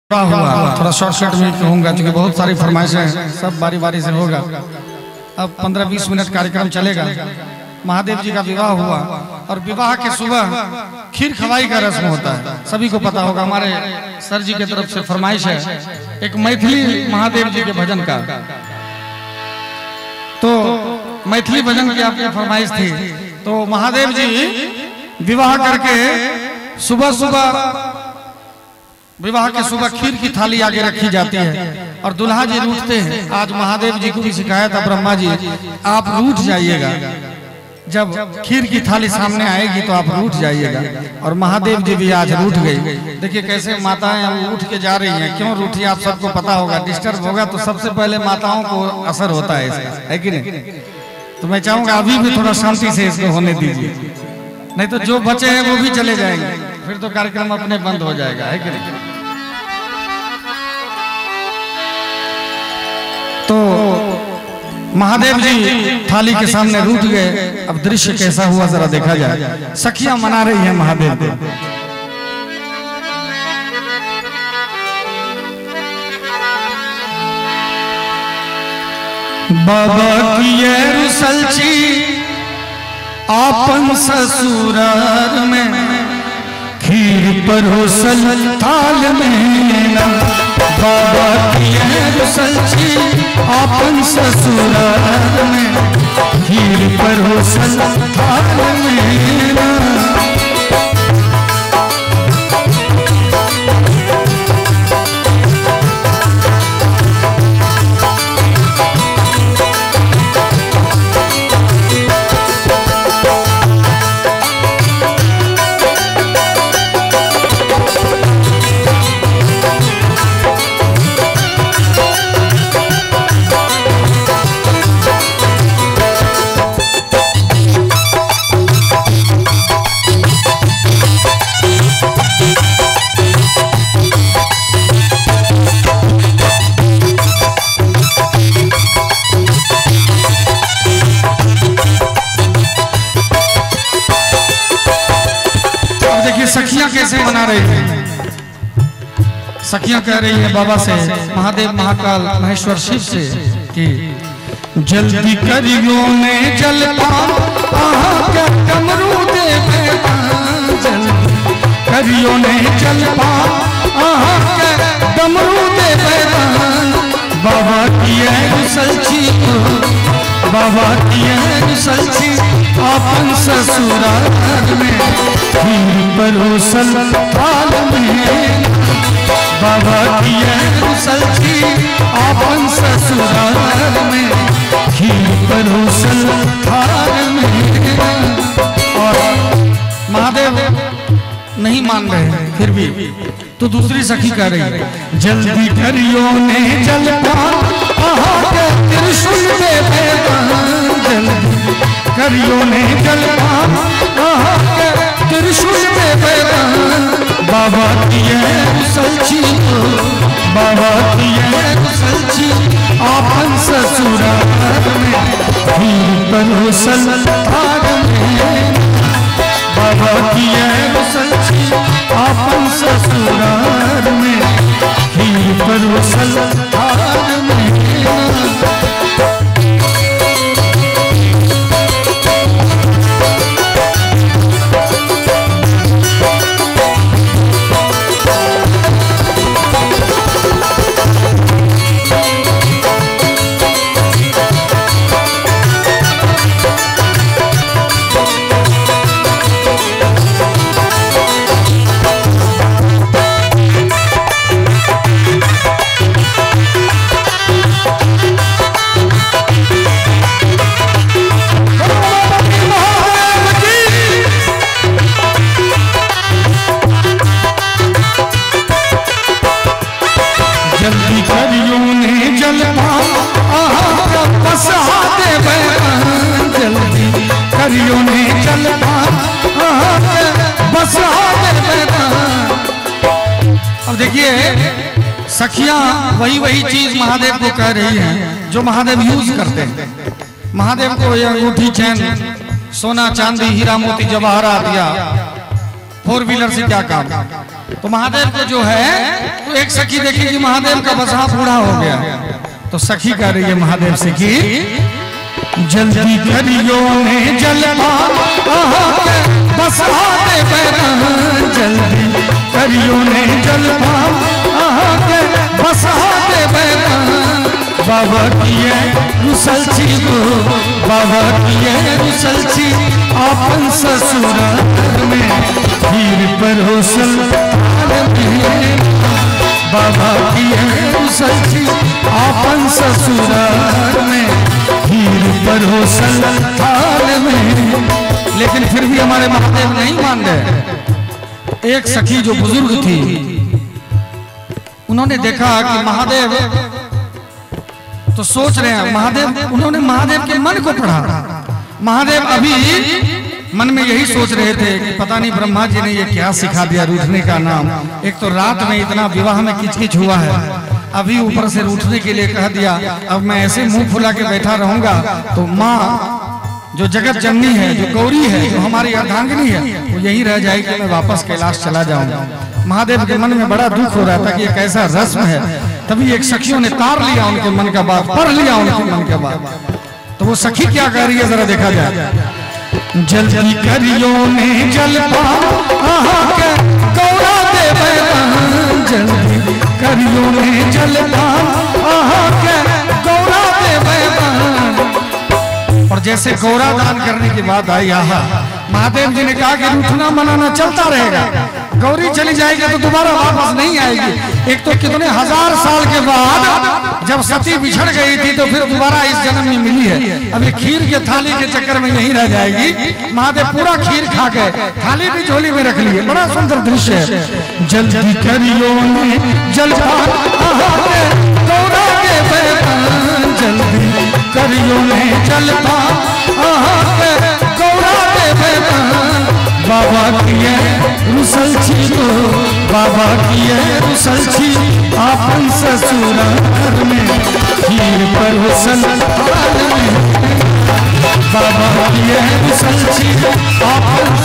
हुआ थोड़ा शॉर्टकट में कहूँगा क्योंकि बहुत सारी फरमाइशें सब बारी बारी से होगा। अब 15-20 मिनट कार्यक्रम चलेगा। महादेव जी का विवाह हुआ और विवाह के सुबह खीर खवाई का रस्म होता है, सभी को पता होगा। हमारे सर जी की तरफ से फरमाइश है एक मैथिली महादेव जी के भजन का, तो मैथिली भजन की आपकी फरमाइश थी। तो महादेव जी विवाह करके विवाह के सुबह खीर की थाली आगे रखी जाती है और दुल्हा जी रूठते हैं। आज महादेव जी को भी शिकायत है, ब्रह्मा जी आप रूठ जाइएगा, जब खीर की थाली सामने आएगी तो आप रूठ जाइएगा। और महादेव जी भी आज रूठ गई। देखिए कैसे माताएं हम उठ के जा रही हैं, क्यों रूठी आप सबको पता होगा। डिस्टर्ब होगा तो सबसे पहले माताओं को असर होता है इसका, है कि नहीं? तो मैं चाहूंगा अभी भी थोड़ा शांति से इसको होने दीजिए, नहीं तो जो बचे हैं वो भी चले जाएंगे, फिर तो कार्यक्रम अपने बंद हो जाएगा, है कि नहीं? तो महादेव जी थाली के सामने रूठ गए। अब दृश्य कैसा हुआ जरा देखा जाए। सखियां मना रही हैं महादेव को। बाबा की ये रुसलची आपन ससुराल में खीर परोसल थाल में ना। बाबा की ये रुसलची आपन ससुराल में खीर परोसल थाल में ना। सखियां कैसे मना रही हैं? सखियां कह रही हैं बाबा से, महादेव महाकाल महेश्वर शिव से कि जल्दी करियो ने जलपान आहा डमरू दे बेगान। जल्दी करियो ने जलपान आहा डमरू दे बेगान। बाबा की रुसलची बाबा की रुसलची आपन ससुराल में खीर परोसल थाल में। बाबा की रुसलची आपन ससुराल में खीर परोसल थाल में। और महादेव नहीं मान रहे फिर भी तो दूसरी सखी कह रही है जल्दी करियो ने जलपान त्रिशूल दे बेगान। जल्दी करियो ने जलपान त्रिशूल दे बेगान। बाबा की रुसलची बाबा की रुसलची आपन ससुराल में खीर परोसल थाल में। बाबा की रुसलची आपन ससुराल में खीर परोसल थाल में। जल्दी करियो ने जलपान आहा बसा दे बेगान। जल्दी करियो ने जलपान आहा बसा दे बेगान। अब देखिए सखियां वही चीज महादेव को कह रही हैं जो महादेव यूज करते हैं। महादेव को यह अंगूठी चैन सोना चांदी हीरा मोती जवाहरात दिया, 4 व्हीलर से क्या काम। तो महादेव को जो है तो एक सखी देखी कि महादेव का बसहा बूढ़ा हो गया, तो सखी कह रही है महादेव से कि जल्दी करियो ने जलवा बसहा दे, जल्दी करियो ने जलवा बसहा दे। बाबा किए रुसल छी गो, बाबा किए रुसल छी आपन ससुराल में, हीर पर होसल बाबा किए रुसल छी आपन ससुराल में, हीर पर होसल में। लेकिन फिर भी हमारे महादेव नहीं मान गए। एक सखी जो बुजुर्ग थी, उन्होंने देखा कि महादेव तो सोच रहे हैं महादेव, उन्होंने महादेव के मन को पढ़ा। महादेव अभी मन में यही सोच रहे थे कि पता नहीं ब्रह्मा जी ने ये क्या सिखा दिया रूठने का नाम। एक तो रात में इतना विवाह में किचकिच हुआ है, अभी ऊपर से रूठने के लिए कह दिया। अब मैं ऐसे मुंह फुला के बैठा रहूंगा तो माँ जो जगत जननी है, जो गौरी है, जो हमारी अर्धांगिनी है, वो यही रह जाएगी, मैं वापस कैलाश चला जाऊंगा। महादेव के मन में बड़ा दुख हो रहा था कि ये कैसा रस्म है। तभी एक सखियों ने तार लिया उनके मन का बात, पढ़ लिया उनके मन का बात। तो वो सखी क्या कह रही है जरा देखा जाए। जल्दी करियो ने जलवा के गौरा देवे, जल्दी करियो ने जलवा के गौरा देवे। और जैसे गौरा दान करने की बात आई, महादेव जी ने कहा कि रूठना मनाना चलता रहेगा, गौरी चली जाएगी तो दोबारा वापस नहीं आएगी। एक तो कितने हजार साल के बाद जब सती बिछड़ गई थी तो फिर दोबारा इस जन्म में मिली है। अभी खीर के थाली के चक्कर में नहीं रह जाएगी। महादेव पूरा खीर खा के थाली भी झोली में रख ली है। बड़ा सुंदर दृश्य है। जल्दी करियो ने जलवा गौरा के बैठान, जल्दी करियो ने जलवा गौरा के बैठान। बाबा किए रुसल छी गो, बाबा किए रुसल छी आपन ससुराल में, हीर पर हुसल में। बाबा किए रुसल छी आपन